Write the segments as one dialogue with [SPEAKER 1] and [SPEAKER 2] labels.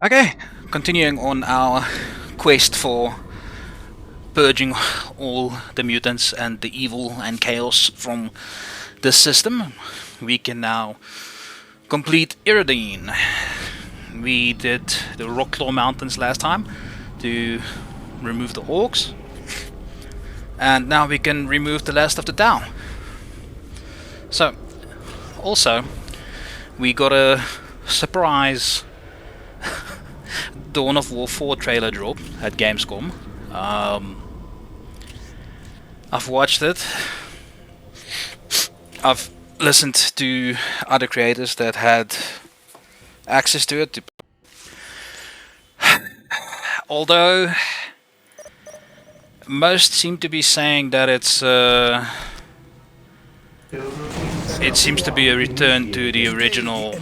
[SPEAKER 1] Okay, continuing on our quest for purging all the mutants and the evil and chaos from this system, we can now complete Irridine. We did the Rocklaw Mountains last time to remove the orcs, and now we can remove the rest of the town. So, also, we got a surprise Dawn of War 4 trailer drop at Gamescom. I've watched it. I've listened to other creators that had access to it. Although most seem to be saying that it seems to be a return to the original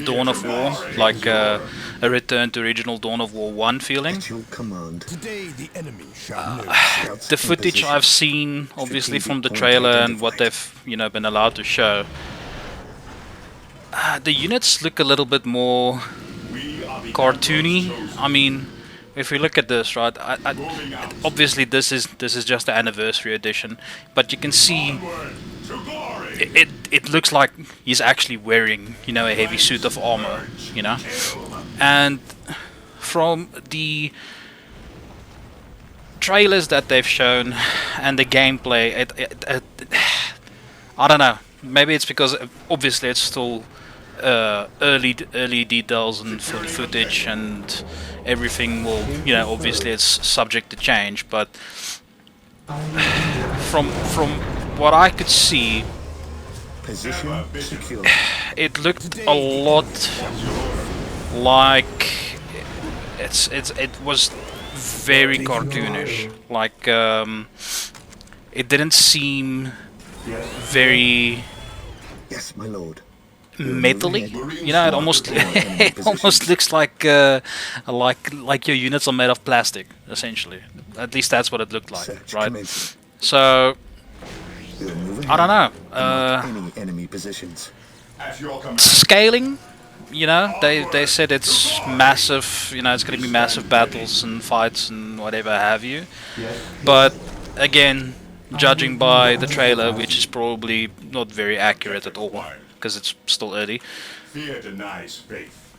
[SPEAKER 1] Dawn of War, like a return to original Dawn of War 1 feeling. The footage I've seen, obviously from the trailer and what they've been allowed to show, the units look a little bit more cartoony. I mean, if we look at this, right, obviously this is just the Anniversary Edition, but you can see it looks like he's actually wearing, a heavy suit of armor, and from the trailers that they've shown and the gameplay, I don't know, maybe it's because obviously it's still early details and footage and everything will, obviously it's subject to change, but from what I could see, it looked a lot like it was very cartoonish. Like it didn't seem very
[SPEAKER 2] my lord.
[SPEAKER 1] Metally, it almost it almost looks like your units are made of plastic, essentially. At least that's what it looked like, right? So I don't know.
[SPEAKER 2] Enemy positions.
[SPEAKER 1] Scaling, they said it's massive. It's going to be massive battles and fights and whatever have you. But again, judging by the trailer, which is probably not very accurate at all, because it's still early.
[SPEAKER 3] Fear denies faith.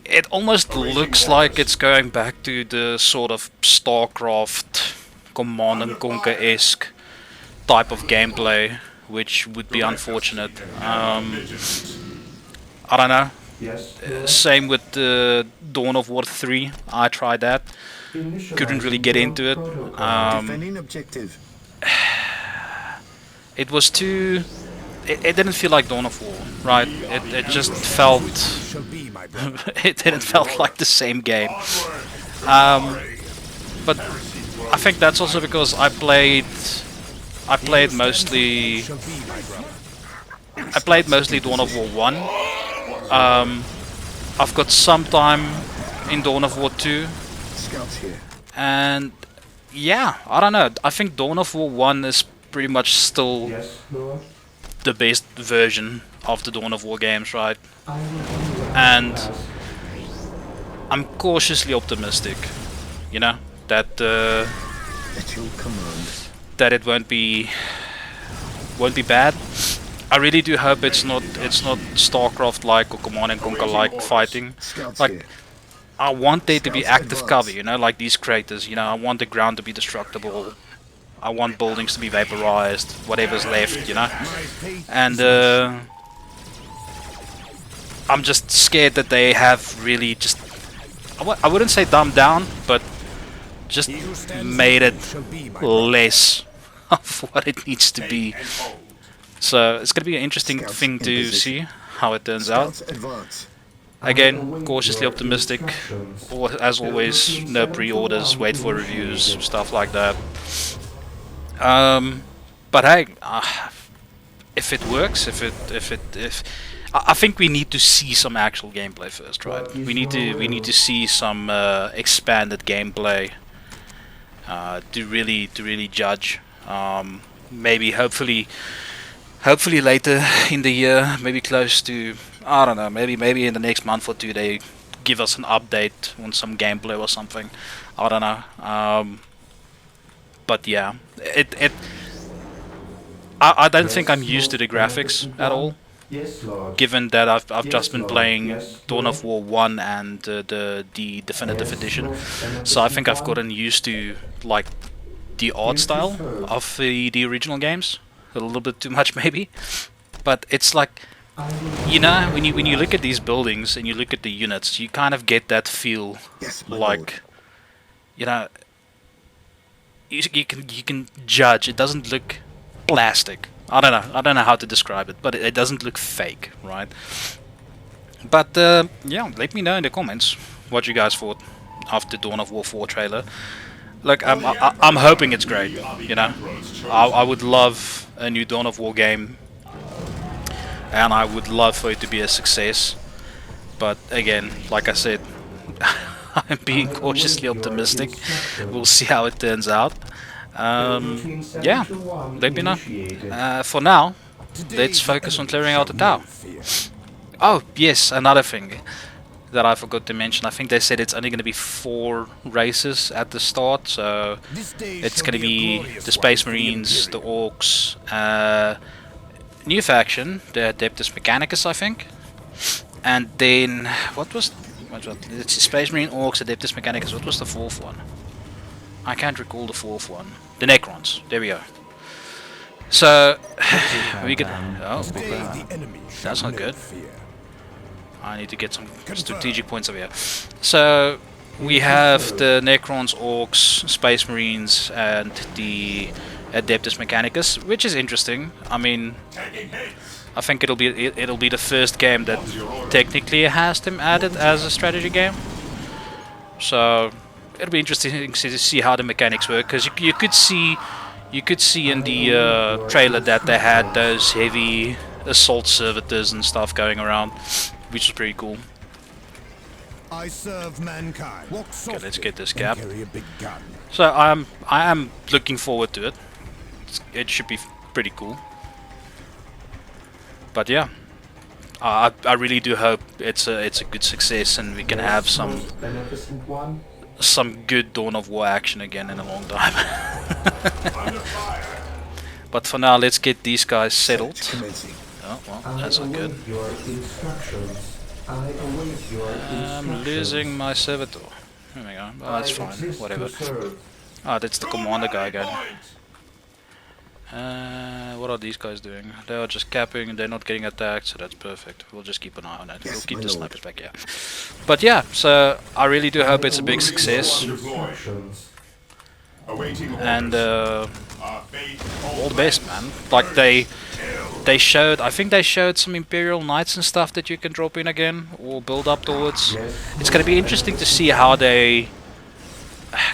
[SPEAKER 1] It almost looks like it's going back to the sort of StarCraft, Command and Conquer-esque type of gameplay, which would be unfortunate. I don't know. Same with the Dawn of War 3. I tried that. Couldn't really get into it. It was too... It didn't feel like Dawn of War, right? It just felt... it didn't felt like the same game. But I think that's also because I played mostly Dawn of War 1. I've got some time in Dawn of War 2. And yeah, I don't know. I think Dawn of War 1 is pretty much still the best version of the Dawn of War games, right? And I'm cautiously optimistic, that that it won't be bad. I really do hope it's not StarCraft like or Command and Conquer like fighting. Like, I want there to be active cover, like these creators. I want the ground to be destructible. I want buildings to be vaporized, whatever's left, and I'm just scared that they have really just, I wouldn't say dumbed down, but just made it less of what it needs to be. So it's going to be an interesting thing to see how it turns out. Again, cautiously optimistic, or as always, no pre-orders, wait for reviews, stuff like that. But hey, if it works, I think we need to see some actual gameplay first, right? We need to see some expanded gameplay to really judge. Maybe hopefully later in the year, maybe close to I don't know. Maybe in the next month or two they give us an update on some gameplay or something. I don't know. But yeah, I don't think I'm used to the graphics at all.
[SPEAKER 4] Yes, Lord.
[SPEAKER 1] Given that I've just been
[SPEAKER 4] Lord.
[SPEAKER 1] playing
[SPEAKER 4] Yes,
[SPEAKER 1] Dawn of War 1 and the definitive edition, so I think I've gotten used to like the art style of the original games a little bit too much maybe. But it's like, you know, when you look at these buildings and you look at the units, you kind of get that feel,
[SPEAKER 2] Yes, my
[SPEAKER 1] like,
[SPEAKER 2] lord.
[SPEAKER 1] you know, you can judge. It doesn't look plastic. I don't know how to describe it, but it doesn't look fake, right? But yeah, let me know in the comments what you guys thought of the Dawn of War 4 trailer. Look, I'm hoping it's great. You know, I would love a new Dawn of War game, and I would love for it to be a success. But again, like I said, I'm being cautiously optimistic. We'll see how it turns out. Yeah, let me know. For now, let's focus on clearing out the tower. Oh, yes, another thing that I forgot to mention. I think they said it's only going to be 4 races at the start, so it's going to be the Space Marines, the Orcs, new faction, the Adeptus Mechanicus, I think, and then what was it's Space Marine, Orcs, Adeptus Mechanicus. What was the 4th one? I can't recall the 4th one. The Necrons. There we go. So we could. Oh, that's not good. I need to get some strategic points over here. So we have the Necrons, Orcs, Space Marines, and the Adeptus Mechanicus, which is interesting. I mean, I think it'll be the first game that technically has them added as a strategy game. So it'll be interesting to see how the mechanics work, because you could see in the trailer that they had those heavy assault servitors and stuff going around, which is pretty cool.
[SPEAKER 5] I serve mankind. Walk
[SPEAKER 1] Okay, let's get this gap.
[SPEAKER 5] carry a big gun.
[SPEAKER 1] So I am looking forward to it. It should be pretty cool. But yeah, I really do hope it's a good success and we can have some good Dawn of War action again in a long time. But for now, let's get these guys settled.
[SPEAKER 2] Commencing.
[SPEAKER 1] Oh well, that's not good. I'm losing my servitor. There we go. Oh, that's fine. Whatever. Ah, that's the commander guy again. What are these guys doing? They are just capping and they're not getting attacked, so that's perfect. We'll just keep an eye on it.
[SPEAKER 2] Yes,
[SPEAKER 1] We'll keep
[SPEAKER 2] my
[SPEAKER 1] the
[SPEAKER 2] lord.
[SPEAKER 1] snipers back here. But yeah, so I really do hope it's a big success. And all the best, man. Like they showed, I think they showed some Imperial Knights and stuff that you can drop in again or build up towards. It's going to be interesting to see how they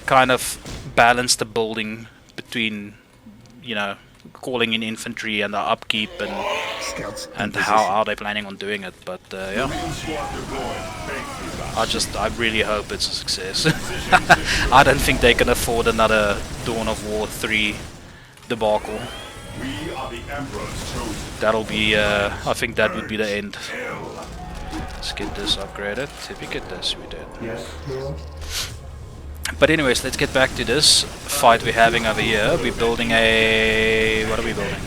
[SPEAKER 1] kind of balance the building between, you know, calling in infantry and the upkeep
[SPEAKER 2] Scouts in
[SPEAKER 1] and
[SPEAKER 2] position.
[SPEAKER 1] how are they planning on doing it. But yeah, I really hope it's a success. I don't think they can afford another Dawn of War 3 debacle. That'll be I think that would be the end. Let's get this upgraded. Did we get this? We did.
[SPEAKER 4] Yes, Lord.
[SPEAKER 1] But anyways, let's get back to this fight we're having over here. We're building a... what are we building?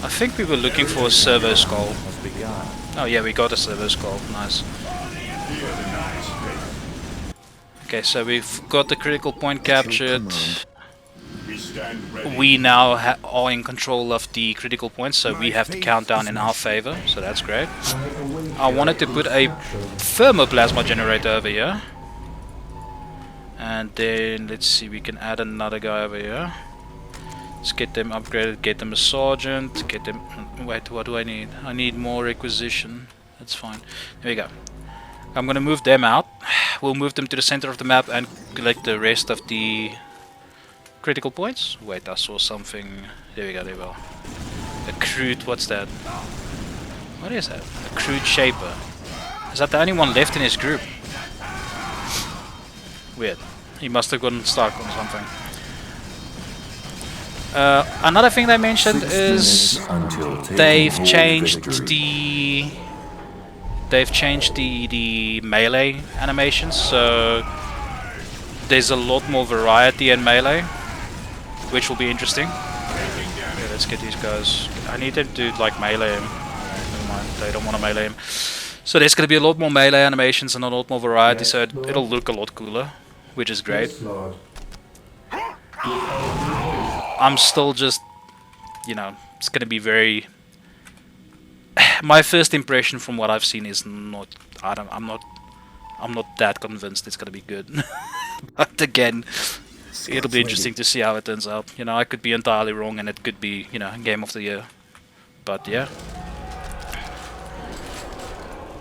[SPEAKER 1] I think we were looking for a servo skull. Oh yeah, we got a servo skull. Nice. Okay, so we've got the critical point captured. We now are in control of the critical points, so we have the countdown in our favor, so that's great. I wanted to put a thermoplasma generator over here. And then let's see, we can add another guy over here. Let's get them upgraded, get them a sergeant, get them... wait, what do I need? I need more requisition. That's fine. There we go. I'm gonna move them out. We'll move them to the center of the map and collect the rest of the critical points. Wait, I saw something. There we go, there we go. A crude, what's that? What is that? A crude shaper. Is that the only one left in his group? Weird. He must have gotten stuck on something. Another thing they mentioned is they've changed the they've changed the melee animations, so there's a lot more variety in melee, which will be interesting. Okay, let's get these guys. I need them to like melee him. Never mind, they don't want to melee him. So there's gonna be a lot more melee animations and a lot more variety, so it'll look a lot cooler, which is great. I'm still just, you know, it's gonna be very. My first impression from what I've seen is not. I'm not that convinced it's gonna be good. But again, it'll be interesting to see how it turns out. You know, I could be entirely wrong, and it could be, you know, game of the year. But yeah,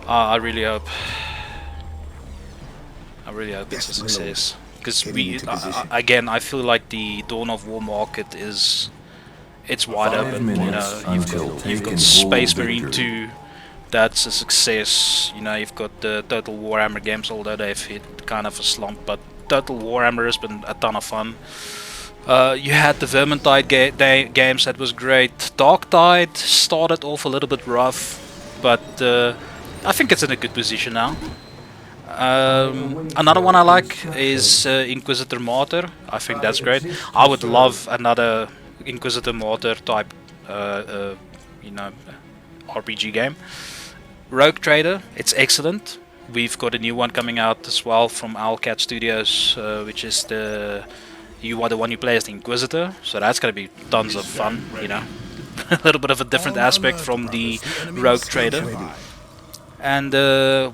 [SPEAKER 1] I really hope. I really hope it's a success. Because again, I feel like the Dawn of War market is, it's wide open. You know, you've got Space Marine 2, that's a success. You know, you've got the Total Warhammer games, although they've hit kind of a slump, but Total Warhammer has been a ton of fun. You had the Vermintide games, that was great. Dark Tide started off a little bit rough, but I think it's in a good position now. Another one I like is Inquisitor Martyr. I think that's great. I would love another Inquisitor Martyr type, you know, RPG game. Rogue Trader, it's excellent. We've got a new one coming out as well from Owlcat Studios, which is the one you play as the Inquisitor. So that's gonna be tons of fun, you know. A little bit of a different aspect from the Rogue Trader. And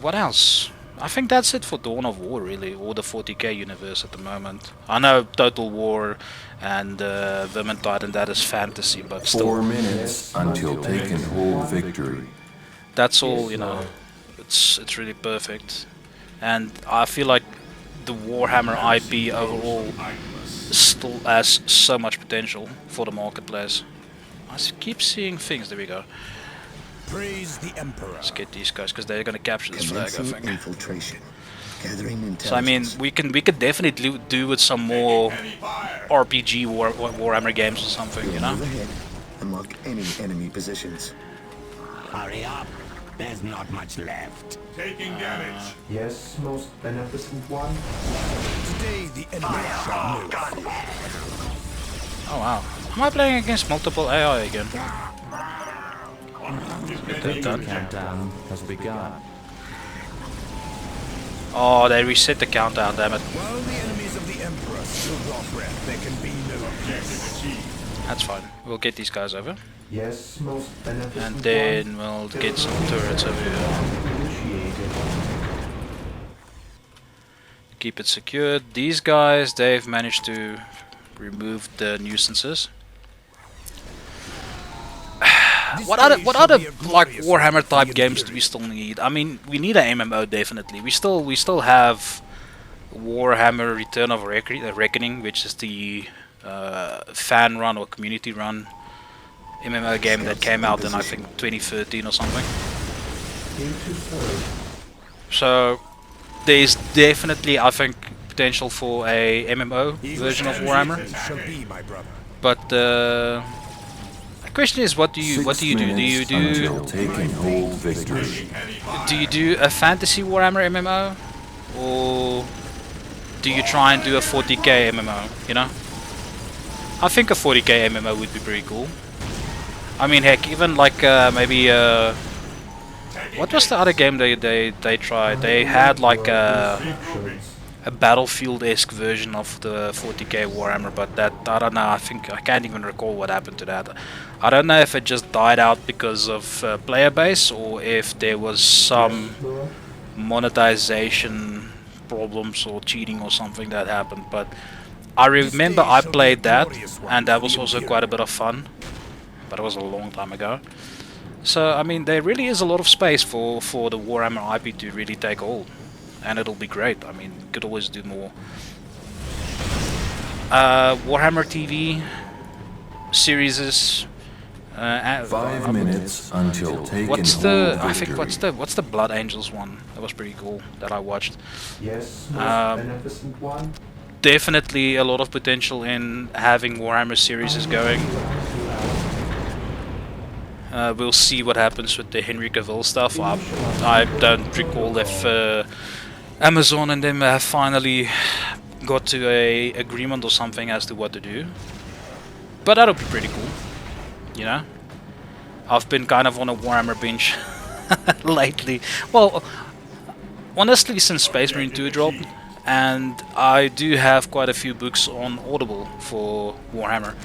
[SPEAKER 1] what else? I think that's it for Dawn of War, really, or the 40k universe at the moment. I know Total War and Vermintide and that is fantasy, but still.
[SPEAKER 4] 4 minutes until taken hold victory.
[SPEAKER 1] That's all, you know. It's really perfect, and I feel like the Warhammer IP overall still has so much potential for the marketplace. I keep seeing things. There we go.
[SPEAKER 5] Praise the Emperor.
[SPEAKER 1] Let's get these guys because they're gonna capture this flag, I think.
[SPEAKER 2] Infiltration. Gathering
[SPEAKER 1] So I mean, we could definitely do with some more RPG Warhammer games or something, you know.
[SPEAKER 2] Move ahead and mark any enemy positions.
[SPEAKER 6] Hurry up. There's not much left.
[SPEAKER 3] Taking damage.
[SPEAKER 7] Yes, most beneficent one.
[SPEAKER 5] Today the enemy shall know.
[SPEAKER 1] Oh wow. Am I playing against multiple AI again? Get that done.
[SPEAKER 7] Countdown has begun.
[SPEAKER 1] Oh, they reset the countdown, damn it.
[SPEAKER 5] While the enemies of the Emperor still draw breath, there can be no peace.
[SPEAKER 1] That's fine. We'll get these guys over.
[SPEAKER 7] Yes, most beneficent
[SPEAKER 1] And then we'll get some turrets over here.
[SPEAKER 7] Initiated.
[SPEAKER 1] Keep it secured. These guys, they've managed to remove the nuisances. What other like Warhammer type games do we still need? I mean, we need an MMO definitely. We still have Warhammer Return of Reckoning, which is the fan run or community run MMO game that came out in I think 2013 or something. So there's definitely, I think, potential for a MMO version of Warhammer.
[SPEAKER 5] Shall be, my brother.
[SPEAKER 1] But the question is, what do you do? Do you do a fantasy Warhammer MMO, or do you try and do a 40k MMO? You know, I think a 40k MMO would be pretty cool. I mean, heck, even like maybe what was the other game they tried? They had like a Battlefield-esque version of the 40k Warhammer, but that, I don't know, I can't even recall what happened to that. I don't know if it just died out because of player base, or if there was some monetization problems or cheating or something that happened, but I remember I played that, and that was also quite a bit of fun, but it was a long time ago. So, I mean, there really is a lot of space for the Warhammer IP to really take hold. And it'll be great. I mean, could always do more. Warhammer TV series.
[SPEAKER 4] 5 minutes until taken
[SPEAKER 1] What's the?
[SPEAKER 4] hold
[SPEAKER 1] I think
[SPEAKER 4] victory.
[SPEAKER 1] what's the Blood Angels one? That was pretty cool that I watched.
[SPEAKER 7] Yes, most beneficent one.
[SPEAKER 1] Definitely a lot of potential in having Warhammer series going. We'll see what happens with the Henry Cavill stuff. I don't recall if Amazon and them have finally got to a agreement or something as to what to do. But that'll be pretty cool, you know. I've been kind of on a Warhammer binge lately. Well, honestly, since Space Marine 2 dropped, and I do have quite a few books on Audible for Warhammer.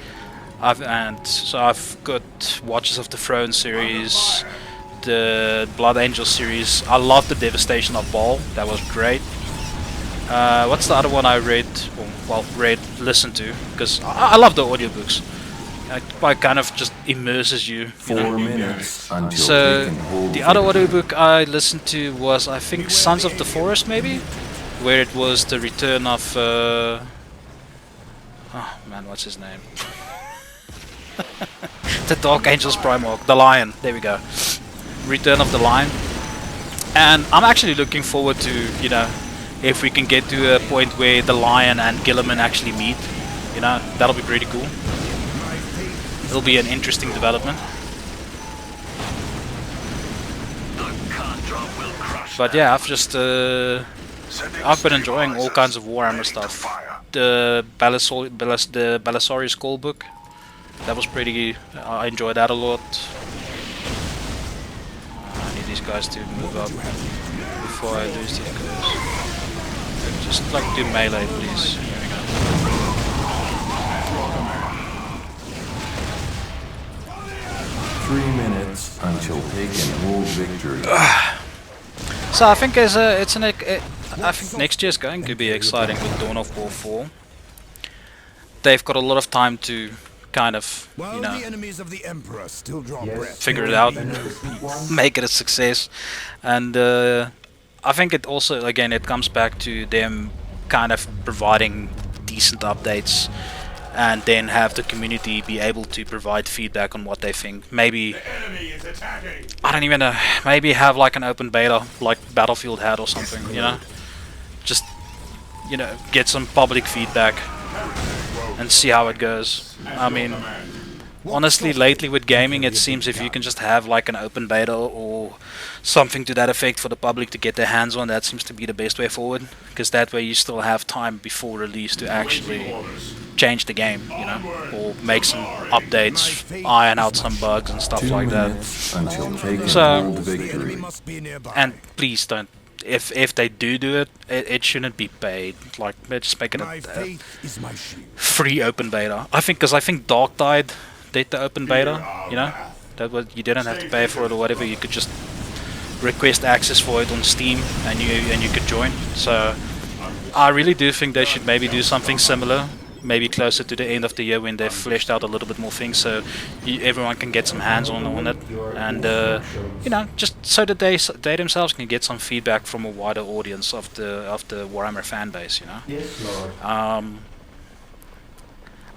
[SPEAKER 1] So I've got Watches of the Throne series, the Blood Angel series. I love the Devastation of Baal. That was great. What's the other one I read? Listened to, because I love the audiobooks. It kind of just immerses you.
[SPEAKER 4] 4 minutes until
[SPEAKER 1] So
[SPEAKER 4] they can hold
[SPEAKER 1] the other
[SPEAKER 4] victory.
[SPEAKER 1] audiobook I listened to was, I think, Sons of the Forest, maybe, where it was the return of oh man, what's his name? The Dark Angels Primarch, the Lion. There we go. Return of the Lion. And I'm actually looking forward to, you know, if we can get to a point where the Lion and Gilliman actually meet. You know, that'll be pretty cool. It'll be an interesting development. But yeah, I've been enjoying all kinds of Warhammer stuff. The Belisarius Call book, that was pretty. I enjoyed that a lot. I need these guys to move up before I lose these guys. Just like do melee, please. Here we go.
[SPEAKER 4] 3 minutes until they can hold victory.
[SPEAKER 1] So I think I think next year's going to be exciting with Dawn of War 4. They've got a lot of time to kind of, you know,
[SPEAKER 5] the enemies of the Emperor still draw
[SPEAKER 7] Yes,
[SPEAKER 5] breath.
[SPEAKER 1] figure it out,
[SPEAKER 7] Beneficent One.
[SPEAKER 1] make it a success. And I think it also, again, it comes back to them kind of providing decent updates, and then have the community be able to provide feedback on what they think. Maybe,
[SPEAKER 3] Enemy is attacking.
[SPEAKER 1] I don't even know, maybe have like an open beta, like Battlefield had or something, you know? Just, you know, get some public feedback and see how it goes. I mean, honestly, lately with gaming, it seems if you can just have like an open beta or something to that effect for the public to get their hands on, that seems to be the best way forward, because that way you still have time before release to actually change the game, you know, or make some updates, iron out some bugs and stuff
[SPEAKER 4] 2
[SPEAKER 1] like that.
[SPEAKER 4] minutes until they can
[SPEAKER 1] So-
[SPEAKER 4] hold
[SPEAKER 5] The enemy
[SPEAKER 4] victory.
[SPEAKER 5] must be nearby.
[SPEAKER 1] And please don't, if they do it, it shouldn't be paid. Like, just make it
[SPEAKER 5] My
[SPEAKER 1] a
[SPEAKER 5] faith is my shield.
[SPEAKER 1] free open beta. Because I think Dark Tide did the open beta, you know, that was, you didn't have to pay for it or whatever. You could just request access for it on Steam, and you could join. So I really do think they should maybe do something similar, maybe closer to the end of the year when they've fleshed out a little bit more things, so everyone can get some hands on it, and you know, just so that they themselves can get some feedback from a wider audience of the Warhammer fan base, you know.
[SPEAKER 7] Yes, Lord.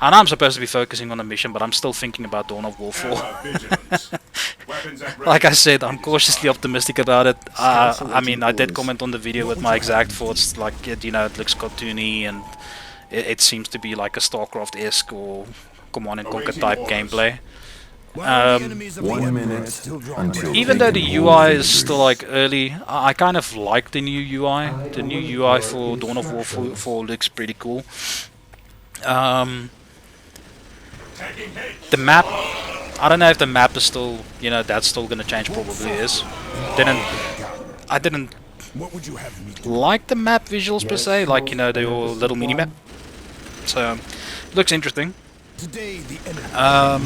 [SPEAKER 1] And I'm supposed to be focusing on the mission, but I'm still thinking about Dawn of War 4.
[SPEAKER 3] Vigilance. Weapons at
[SPEAKER 1] Like I
[SPEAKER 3] ready.
[SPEAKER 1] said, I'm cautiously optimistic about it. I mean, I did comment on the video with my exact thoughts, like, you know, it looks cartoony, and it seems to be like a StarCraft-esque or Command and Conquer type gameplay.
[SPEAKER 5] While the enemies of the
[SPEAKER 4] 1
[SPEAKER 5] Emperor
[SPEAKER 4] minute
[SPEAKER 5] still draw
[SPEAKER 4] until
[SPEAKER 5] breath.
[SPEAKER 1] Even
[SPEAKER 4] they
[SPEAKER 1] though
[SPEAKER 4] can
[SPEAKER 1] the
[SPEAKER 4] hold
[SPEAKER 1] UI is
[SPEAKER 4] victory.
[SPEAKER 1] still like early, I kind of like the new UI. The new UI for Dawn of War 4 looks pretty cool.
[SPEAKER 3] Taking hit.
[SPEAKER 1] The map, I don't know if the map is still, you know, that's still gonna change. Probably is. I didn't
[SPEAKER 5] What would you have me do?
[SPEAKER 1] like the map visuals per se, like, you know, the little mini map. So looks interesting.
[SPEAKER 5] Today the enemy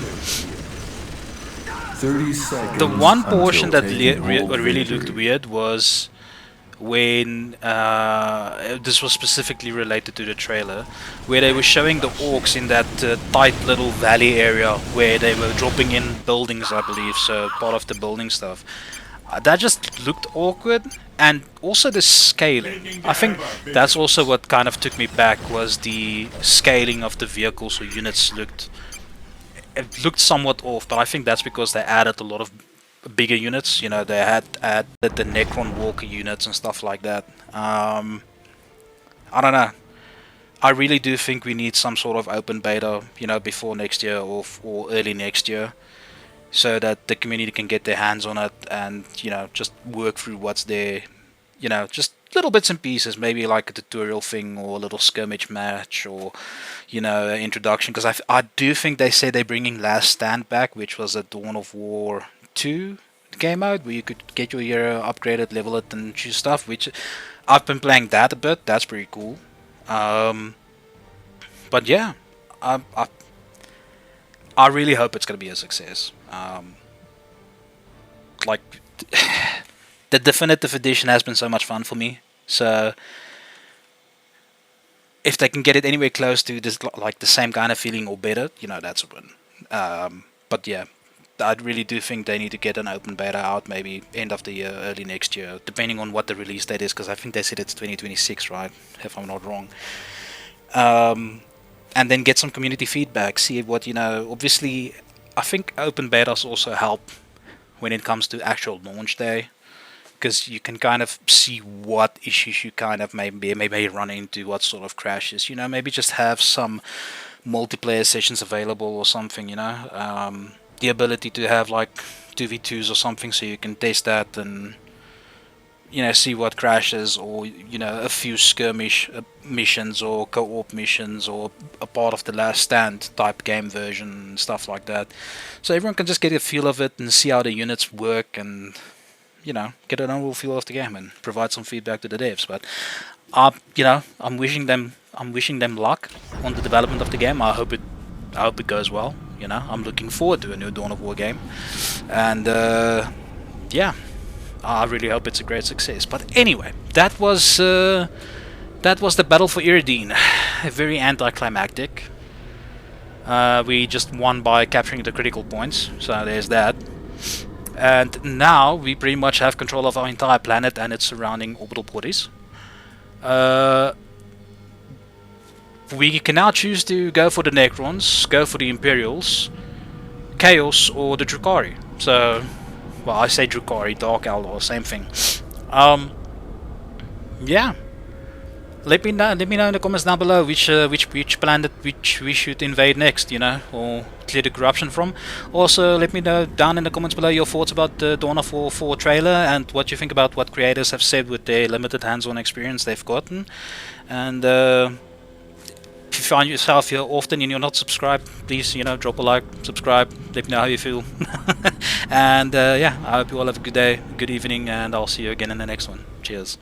[SPEAKER 4] 30 seconds.
[SPEAKER 1] The one portion
[SPEAKER 4] until
[SPEAKER 1] that
[SPEAKER 4] they can hold
[SPEAKER 1] really
[SPEAKER 4] victory.
[SPEAKER 1] looked weird was when this was specifically related to the trailer, where they were showing the orcs in that tight little valley area where they were dropping in buildings, I believe, so part of the building stuff. That just looked awkward, and also the scaling. I think that's also what kind of took me back, was the scaling of the vehicles or units it looked somewhat off, but I think that's because they added a lot of bigger units. You know, they had added the Necron Walker units and stuff like that. I don't know. I really do think we need some sort of open beta, you know, before next year or early next year, so that the community can get their hands on it and, you know, just work through what's there, you know, just little bits and pieces, maybe like a tutorial thing or a little skirmish match or, you know, an introduction, because I do think they say they're bringing Last Stand back, which was a Dawn of War 2 game mode where you could get your hero upgraded, level it and choose stuff, which I've been playing that a bit. That's pretty cool. But yeah, I really hope it's going to be a success. Like the definitive edition has been so much fun for me, so if they can get it anywhere close to this, like the same kind of feeling or better, you know, that's a win. But yeah, I really do think they need to get an open beta out, maybe end of the year, early next year, depending on what the release date is, because I think they said it's 2026, right, if I'm not wrong. And then get some community feedback, see what, you know, obviously I think open betas also help when it comes to actual launch day, because you can kind of see what issues you kind of maybe run into, what sort of crashes, you know, maybe just have some multiplayer sessions available or something, you know, the ability to have like 2v2s or something so you can test that and, you know, see what crashes, or, you know, a few skirmish missions or co-op missions or a part of the Last Stand type game version and stuff like that, so everyone can just get a feel of it and see how the units work and, you know, get an overall feel of the game and provide some feedback to the devs. But you know, I'm wishing them luck on the development of the game. I hope it goes well. You know, I'm looking forward to a new Dawn of War game, and yeah, I really hope it's a great success. But anyway, that was the battle for Irridine. Very anticlimactic. We just won by capturing the critical points, so there's that. And now we pretty much have control of our entire planet and its surrounding orbital bodies. We can now choose to go for the Necrons, go for the Imperials, Chaos, or the Drukhari. So, well, I say Drukhari, Dark Eldar, same thing. Yeah. Let me know in the comments down below which planet we should invade next, you know, or clear the corruption from. Also, let me know down in the comments below your thoughts about the Dawn of War 4 trailer and what you think about what creators have said with their limited hands-on experience they've gotten. And if you find yourself here often and you're not subscribed, please, you know, drop a like, subscribe, let me know how you feel. And yeah, I hope you all have a good day, good evening, and I'll see you again in the next one. Cheers.